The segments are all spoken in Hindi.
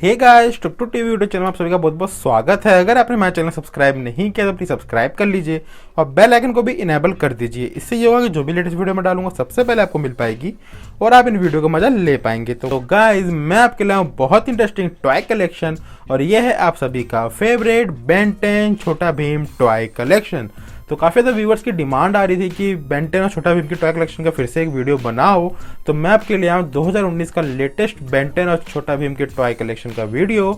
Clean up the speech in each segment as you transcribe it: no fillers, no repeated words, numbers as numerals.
हे गाइस, टुक टुक टीवी यूट्यूब चैनल में आप सभी का बहुत बहुत स्वागत है। अगर आपने हमारे चैनल सब्सक्राइब नहीं किया तो प्लीज सब्सक्राइब कर लीजिए और बेल आइकन को भी इनेबल कर दीजिए। इससे ये होगा कि जो भी लेटेस्ट वीडियो मैं डालूंगा सबसे पहले आपको मिल पाएगी और आप इन वीडियो का मजा ले पाएंगे। तो गाइस, मैं आपके लिए बहुत इंटरेस्टिंग टॉय कलेक्शन और ये है आप सभी का फेवरेट बेन 10 छोटा भीम टॉय कलेक्शन। तो काफ़ी ज़्यादा व्यूवर्स की डिमांड आ रही थी कि बेन 10 और छोटा भीम की टॉय कलेक्शन का फिर से एक वीडियो बनाओ, तो मैं आपके लिए आऊँ 2019 का लेटेस्ट बेन 10 और छोटा भीम के टॉय कलेक्शन का वीडियो।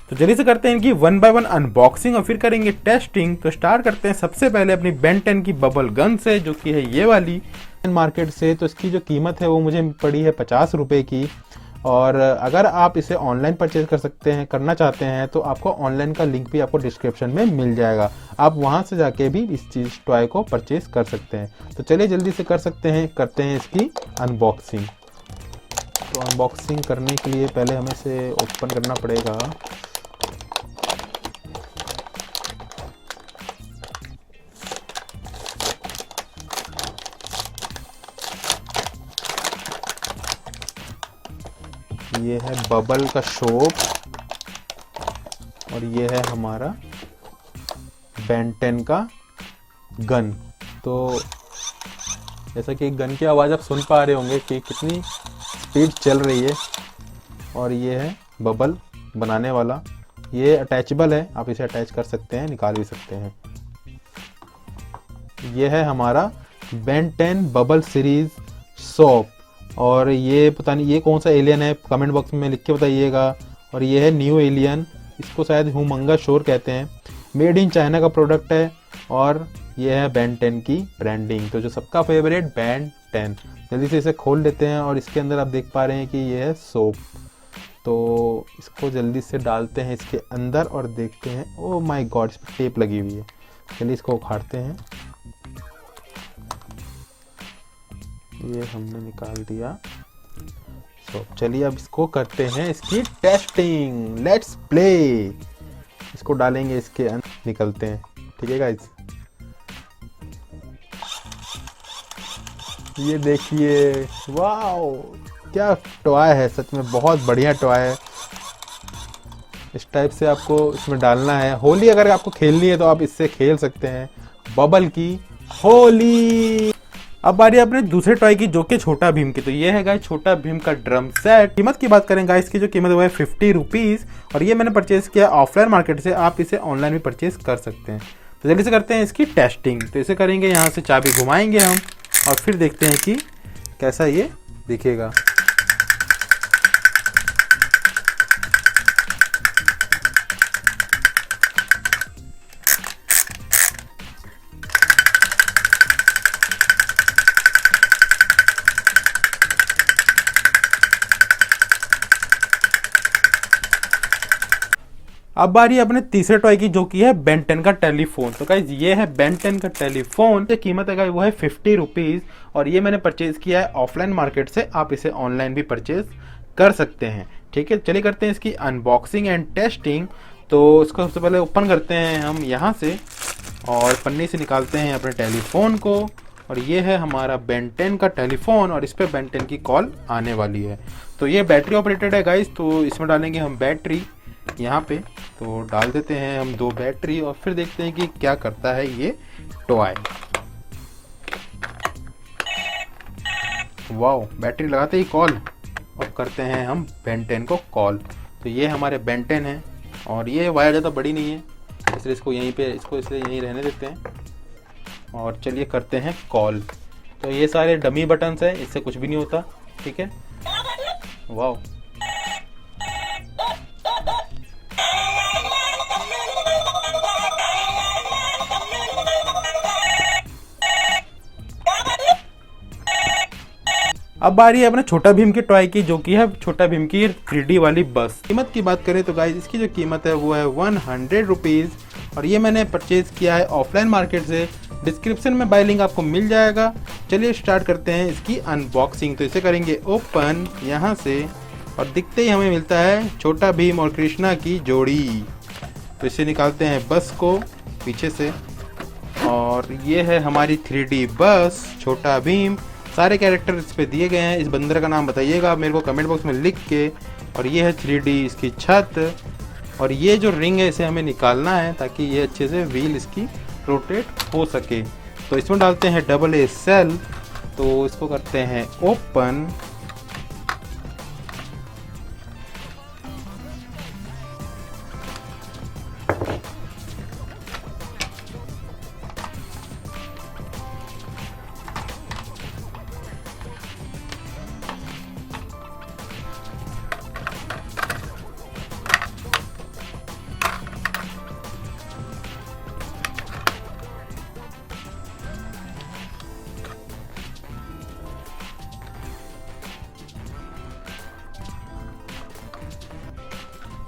तो जल्दी से करते हैं इनकी 1 बाय 1 अनबॉक्सिंग और फिर करेंगे टेस्टिंग। तो स्टार्ट करते हैं सबसे पहले अपनी बेन 10 की बबल गन से, जो कि है ये वाली मार्केट से। तो इसकी जो कीमत है वो मुझे पड़ी है 50 रुपये की। और अगर आप इसे ऑनलाइन परचेज करना चाहते हैं तो आपको ऑनलाइन का लिंक भी आपको डिस्क्रिप्शन में मिल जाएगा। आप वहां से जाके भी इस चीज़ टॉय को परचेज कर सकते हैं। तो चलिए जल्दी से करते हैं इसकी अनबॉक्सिंग। तो अनबॉक्सिंग करने के लिए पहले हमें इसे ओपन करना पड़ेगा। ये है बबल का शॉप और ये है हमारा बेन 10 का गन। तो जैसा कि गन की आवाज़ आप सुन पा रहे होंगे कि कितनी स्पीड चल रही है। और ये है बबल बनाने वाला, ये अटैचेबल है, आप इसे अटैच कर सकते हैं, निकाल भी सकते हैं। ये है हमारा बेन 10 बबल सीरीज शॉप और ये पता नहीं ये कौन सा एलियन है, कमेंट बॉक्स में लिख के बताइएगा। और ये है न्यू एलियन, इसको शायद हुमंगा शोर कहते हैं। मेड इन चाइना का प्रोडक्ट है और ये है बेन 10 की ब्रांडिंग। तो जो सबका फेवरेट बेन 10, जल्दी से इसे खोल लेते हैं। और इसके अंदर आप देख पा रहे हैं कि ये है सोप। तो इसको जल्दी से डालते हैं इसके अंदर और देखते हैं। ओह माय गॉड, इस पर टेप लगी हुई है। चलिए इसको उखाड़ते हैं। ये हमने निकाल दिया। तो चलिए अब इसको करते हैं इसकी टेस्टिंग। Let's play. इसको डालेंगे इसके अंदर, निकलते हैं। ठीक है गाइस, ये देखिए, वाओ क्या टॉय है, सच में बहुत बढ़िया टॉय है। इस टाइप से आपको इसमें डालना है। होली अगर आपको खेलनी है तो आप इससे खेल सकते हैं, बबल की होली। अब बारी अपने दूसरे टॉय की, जो कि छोटा भीम की। तो ये है गाइस छोटा भीम का ड्रम सेट। कीमत की बात करें गाइस, इसकी जो कीमत है वो है 50 रुपीज़ और ये मैंने परचेज किया ऑफलाइन मार्केट से। आप इसे ऑनलाइन भी परचेज कर सकते हैं। तो जल्दी से करते हैं इसकी टेस्टिंग। तो इसे करेंगे, यहाँ से चाबी घुमाएंगे हम और फिर देखते हैं कि कैसा ये दिखेगा। अब बारी अपने तीसरे टॉय की, जो कि है बेन 10 का टेलीफोन। तो गाइज ये है बेन 10 का टेलीफोन। जो कीमत है वो है 50 रुपीज़ और ये मैंने परचेज किया है ऑफलाइन मार्केट से। आप इसे ऑनलाइन भी परचेज कर सकते हैं। ठीक है, चलिए करते हैं इसकी अनबॉक्सिंग एंड टेस्टिंग। तो इसको सबसे पहले ओपन करते हैं हम यहाँ से और पन्नी से निकालते हैं अपने टेलीफोन को। और ये है हमारा बेन 10 का टेलीफोन और इस पर बेन 10 की कॉल आने वाली है। तो ये बैटरी ऑपरेटेड है गाइज। तो इसमें डालेंगे हम बैटरी यहाँ पे। तो डाल देते हैं हम 2 बैटरी और फिर देखते हैं कि क्या करता है ये टॉय। वाओ, बैटरी लगाते ही कॉल। अब करते हैं हम बेन 10 को कॉल। तो ये हमारे बेन 10 है और ये वायर ज़्यादा बड़ी नहीं है, इसलिए इसको इसलिए यहीं रहने देते हैं। और चलिए करते हैं कॉल। तो ये सारे डमी बटन्स हैं, इससे कुछ भी नहीं होता। ठीक है, वाओ। अब बारी है अपने छोटा भीम के टॉय की, जो कि है छोटा भीम की 3D वाली बस। कीमत की बात करें तो गाइस इसकी जो कीमत है वो है 100 रुपीज़ और ये मैंने परचेज किया है ऑफलाइन मार्केट से। डिस्क्रिप्शन में बाय लिंक आपको मिल जाएगा। चलिए स्टार्ट करते हैं इसकी अनबॉक्सिंग। तो इसे करेंगे ओपन यहाँ से और दिखते ही हमें मिलता है छोटा भीम और कृष्णा की जोड़ी। तो इसे निकालते हैं बस को पीछे से और ये है हमारी 3D बस छोटा भीम। सारे कैरेक्टर इस पे दिए गए हैं। इस बंदर का नाम बताइएगा मेरे को कमेंट बॉक्स में लिख के। और ये है 3D इसकी छत, और ये जो रिंग है इसे हमें निकालना है ताकि ये अच्छे से व्हील इसकी रोटेट हो सके। तो इसमें डालते हैं AA सेल, तो इसको करते हैं ओपन।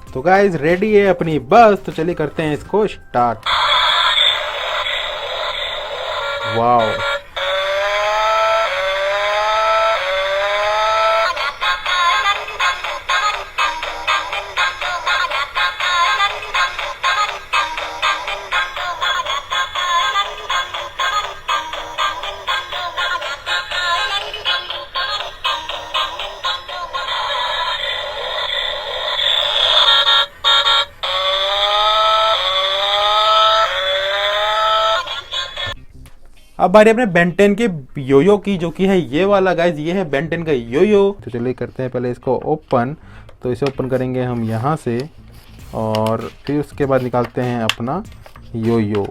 तो गाइज रेडी है अपनी बस, तो चलिए करते हैं इसको स्टार्ट। वाओ, अब बारी अपने बेंटेन के योयो की, जो कि है ये वाला गाइज, ये है बेंटेन का योयो। तो चलिए करते हैं पहले इसको ओपन। तो इसे ओपन करेंगे हम यहाँ से, और फिर उसके बाद निकालते हैं अपना योयो।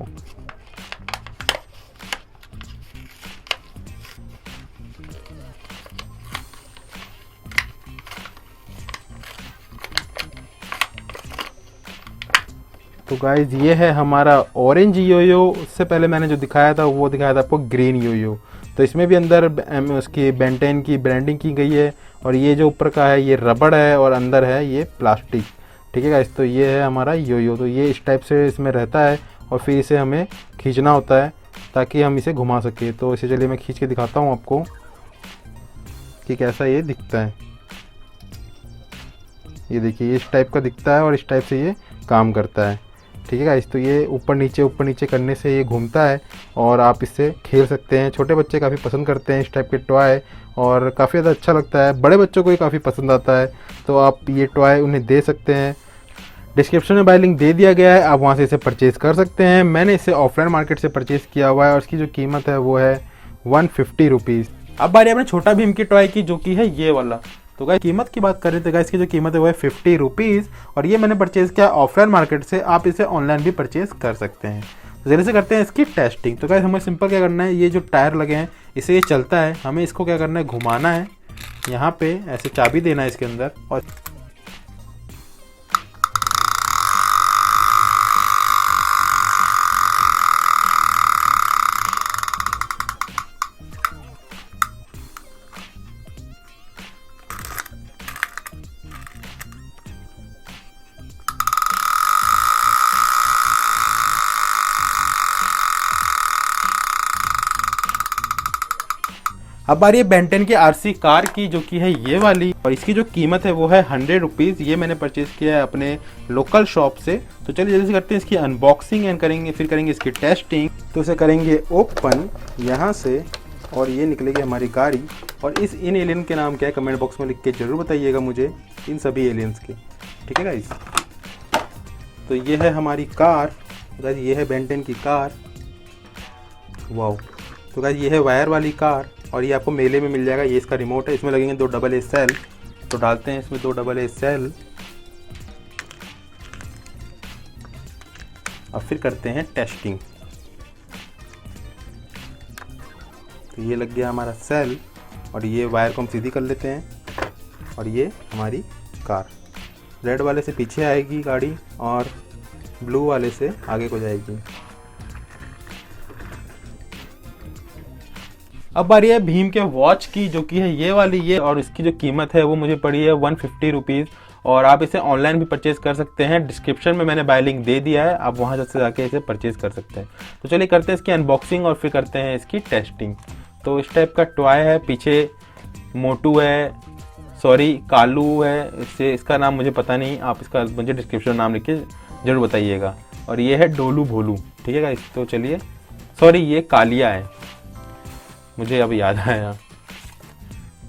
तो गाइज ये है हमारा ऑरेंज योयो। उससे पहले मैंने जो दिखाया था वो दिखाया था आपको ग्रीन योयो। तो इसमें भी अंदर उसकी बेंटेन की ब्रांडिंग की गई है, और ये जो ऊपर का है ये रबड़ है और अंदर है ये प्लास्टिक। ठीक है गाइज, तो ये है हमारा योयो। तो ये इस टाइप से इसमें रहता है, और फिर इसे हमें खींचना होता है ताकि हम इसे घुमा सके। तो इसे चलिए मैं खींच के दिखाता हूँ आपको कि कैसा ये दिखता है। ये देखिए, इस टाइप का दिखता है और इस टाइप से ये काम करता है। ठीक है गाइस, तो ये ऊपर नीचे करने से ये घूमता है, और आप इससे खेल सकते हैं। छोटे बच्चे काफ़ी पसंद करते हैं इस टाइप के टॉय, और काफ़ी ज़्यादा अच्छा लगता है। बड़े बच्चों को भी काफ़ी पसंद आता है, तो आप ये टॉय उन्हें दे सकते हैं। डिस्क्रिप्शन में बाय लिंक दे दिया गया है, आप वहाँ से इसे परचेज़ कर सकते हैं। मैंने इसे ऑफलाइन मार्केट से परचेज़ किया हुआ है, और इसकी जो कीमत है वो है 150 रुपीज़। अब बारी अपने छोटा भीम की टॉय की, जो कि है ये वाला। तो गाइस कीमत की बात करें तो गाइस इसकी जो कीमत है वो है 50 रुपीज़, और ये मैंने परचेज़ किया ऑफलाइन मार्केट से। आप इसे ऑनलाइन भी परचेज़ कर सकते हैं। तो जल्दी से करते हैं इसकी टेस्टिंग। तो गाइस हमें सिंपल क्या करना है, ये जो टायर लगे हैं इसे ये चलता है, हमें इसको क्या करना है, घुमाना है। यहाँ पे ऐसे चाबी देना है इसके अंदर, और अब बारी है बेंटेन की आरसी कार की, जो कि है ये वाली, और इसकी जो कीमत है वो है 100 रुपीज़। ये मैंने परचेज़ किया है अपने लोकल शॉप से। तो चलिए जल्दी से करते हैं इसकी अनबॉक्सिंग एंड करेंगे, फिर करेंगे इसकी टेस्टिंग। तो इसे करेंगे ओपन यहाँ से, और ये निकलेगी हमारी गाड़ी। और इन एलियन के नाम क्या है कमेंट बॉक्स में लिख के ज़रूर बताइएगा मुझे, इन सभी एलियंस के। ठीक है गाइस, तो ये है हमारी कार गाइस, ये है बेंटेन की कार। वाओ, तो गाइस ये है वायर वाली कार, और ये आपको मेले में मिल जाएगा। ये इसका रिमोट है, इसमें लगेंगे 2 AA सेल। तो डालते हैं इसमें 2 AA सेल, और फिर करते हैं टेस्टिंग। तो ये लग गया हमारा सेल, और ये वायर को हम सीधी कर लेते हैं, और ये हमारी कार रेड वाले से पीछे आएगी गाड़ी, और ब्लू वाले से आगे को जाएगी। अब बारी है भीम के वॉच की, जो कि है ये वाली, ये, और इसकी जो कीमत है वो मुझे पड़ी है 150 रुपीज़, और आप इसे ऑनलाइन भी परचेज़ कर सकते हैं। डिस्क्रिप्शन में मैंने बाय लिंक दे दिया है, आप वहाँ से जाके इसे परचेज़ कर सकते हैं। तो चलिए करते हैं इसकी अनबॉक्सिंग, और फिर करते हैं इसकी टेस्टिंग। तो इस टाइप का टॉय है, पीछे मोटू है, सॉरी कालू है, इसका नाम मुझे पता नहीं, आप इसका मुझे डिस्क्रिप्शन में नाम लिख के ज़रूर बताइएगा। और ये है डोलू भोलू। ठीक है गाइस, तो चलिए, सॉरी ये कालिया है, मुझे अब याद आया।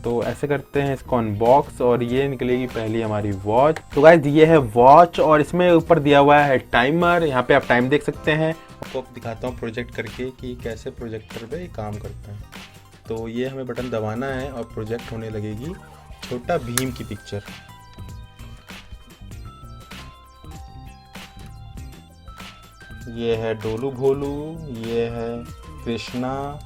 तो ऐसे करते हैं इसको अनबॉक्स और ये निकलेगी पहली हमारी वॉच। तो गाइस ये है वॉच और इसमें ऊपर दिया हुआ है टाइमर, यहाँ पे आप टाइम देख सकते हैं। आपको दिखाता हूँ प्रोजेक्ट करके कि कैसे प्रोजेक्टर पे काम करता है। तो ये हमें बटन दबाना है और प्रोजेक्ट होने लगेगी छोटा भीम की पिक्चर। ये है डोलू भोलू, ये है कृष्णा,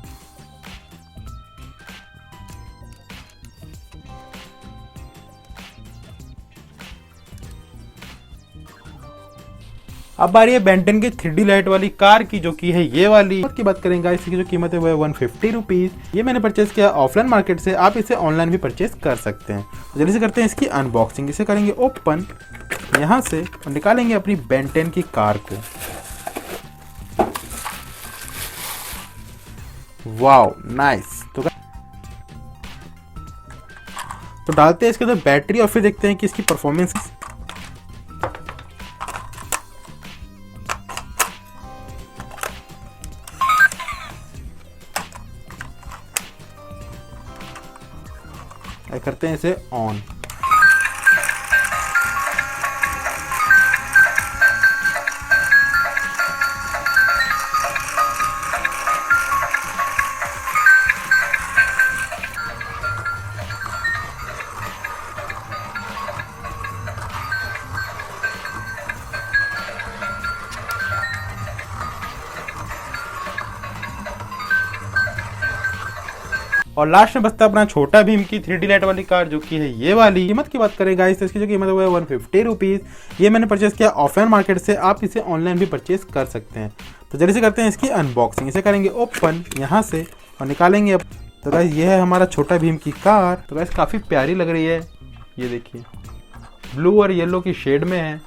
अब बारी है बेन 10 की 3D लाइट वाली कार की, जो कि है ये वाली। की बात करेंगे इसकी जो कीमत है वो है 150 रुपीज़। ये मैंने परचेस किया ऑफलाइन मार्केट से, आप इसे ऑनलाइन भी परचेस कर सकते हैं। तो जल्दी से करते हैं इसकी अनबॉक्सिंग। इसे करेंगे ओपन यहाँ से और निकालेंगे अपनी बेन 10 की कार को। Wow nice. तो डालते हैं इसके अंदर बैटरी और फिर देखते हैं कि इसकी परफॉर्मेंस। करते हैं इसे ऑन। और लास्ट में बचता है अपना छोटा भीम की 3D लाइट वाली कार, जो कि है ये वाली। कीमत की बात करें गाइस तो इसकी जो कीमत है वो है 150 रुपीज़। ये मैंने परचेस किया ऑफलाइन मार्केट से, आप इसे ऑनलाइन भी परचेस कर सकते हैं। तो जल्दी से करते हैं इसकी अनबॉक्सिंग। इसे करेंगे ओपन यहाँ से और निकालेंगे। तो गाइस ये है हमारा छोटा भीम की कार। तो गाइस काफ़ी प्यारी लग रही है, ये देखिए ब्लू और येलो की शेड में है।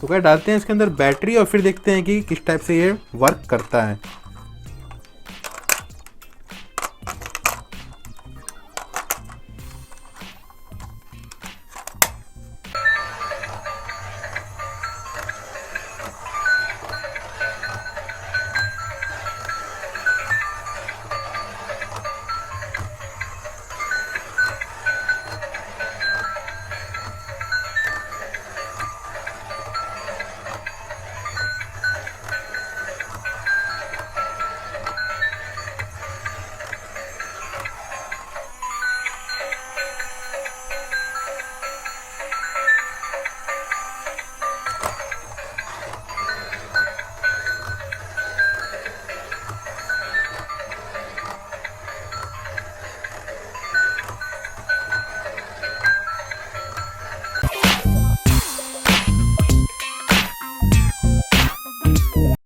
तो गाइस डालते हैं इसके अंदर बैटरी और फिर देखते हैं कि किस टाइप से ये वर्क करता है।